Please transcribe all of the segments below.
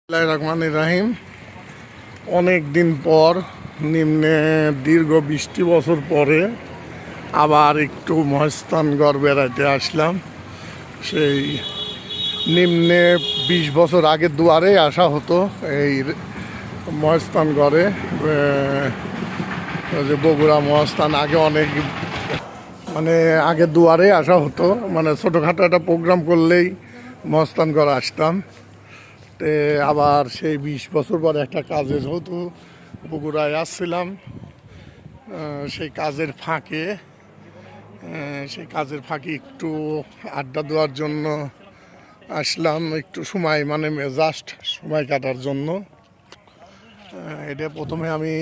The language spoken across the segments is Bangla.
রহমানির রাহিম। অনেক দিন পর নিম্নে দীর্ঘ 20টি বছর পরে আবার একটু মহেস্থানগড় বেড়াইতে আসলাম। সেই নিম্নে 20 বছর আগে দুয়ারে আসা হতো এই মহেস্থানগড়ে। যে বগুড়া মহেস্থান আগে অনেক আগে দুয়ারে আসা হতো, ছোটোখাটো একটা প্রোগ্রাম করলেই মহেস্থানগড় আসতাম। তে আবার সেই 20 বছর পর একটা কাজে যেহেতু বগুড়ায় আসছিলাম, সেই কাজের ফাঁকে একটু আড্ডা দেওয়ার জন্য আসলাম, একটু সময় জাস্ট সময় কাটার জন্য। এটা প্রথমে আমি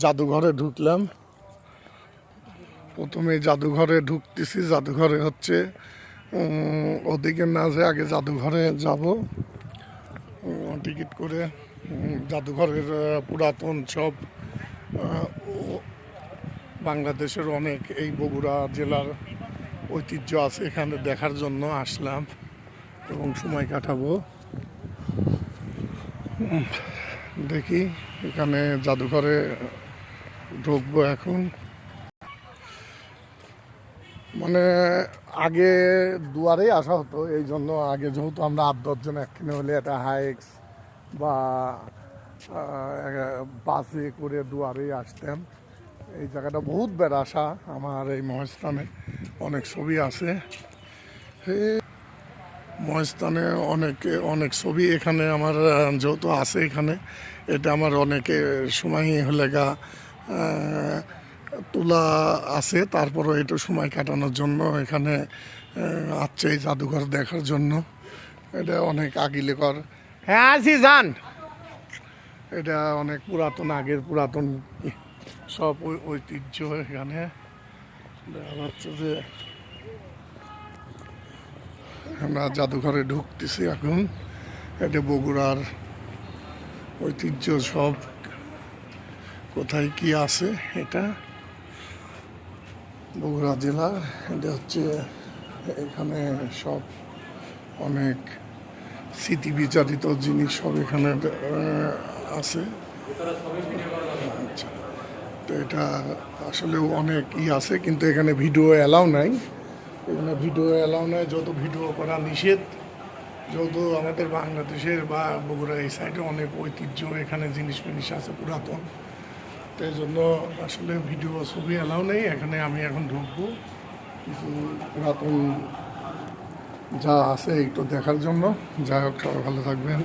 জাদুঘরে ঢুকলাম। প্রথমে জাদুঘরে ঢুকতেছি, জাদুঘরে হচ্ছে ওদিকে না যে আগে জাদুঘরে যাব টিকিট করে। জাদুঘরের পুরাতন সব বাংলাদেশের অনেক এই বগুড়া জেলার ঐতিহ্য আছে, এখানে দেখার জন্য আসলাম এবং সময় কাটাবো। দেখি এখানে জাদুঘরে ঢুকবো এখন। আগে দুয়ারেই আসা হতো, এই জন্য আগে যেহেতু আমরা 8-10 জন একখানে হলে একটা হাইক্স বা বাসে করে দুয়ারেই আসতাম। এই জায়গাটা বহুত বের আসা আমার। এই মহেস্থানে অনেক ছবি আছে, মহেস্থানে অনেক ছবি এখানে আমার যেহেতু আছে এখানে, এটা আমার অনেকে সময় হলে তোলা আছে। তারপরও একটু সময় কাটানোর জন্য এখানে আসছে এই জাদুঘর দেখার জন্য। এটা অনেক আগিলেকর। হ্যাঁ আছি যান। এটা অনেক আগের পুরাতন সব ঐতিহ্য এখানে দেখা যাচ্ছে। যে আমরা জাদুঘরে ঢুকতেছি এখন। এটা বগুড়ার ঐতিহ্য সব কোথায় কি আছে। এটা বগুড়া জেলা। এটা হচ্ছে এখানে সব অনেক স্মৃতি বিচারিত জিনিস সব এখানে আছে। আচ্ছা, তো এটা আসলেও অনেক আছে, কিন্তু এখানে ভিডিও অ্যালাউ নাই। এখানে ভিডিও অ্যালাউ নাই, যত ভিডিও করা নিষেধ। যেহেতু আমাদের বাংলাদেশের বা বগুড়া এই সাইডে অনেক ঐতিহ্য এখানে জিনিস আছে পুরাতন, তো এই জন্য আসলে ভিডিও ছবি অ্যালাউ নেই এখানে। আমি এখন ঢুকবো কিছু পুরাতন যা আছে একটু দেখার জন্য। যাই হোক, সবাই ভালো থাকবেন।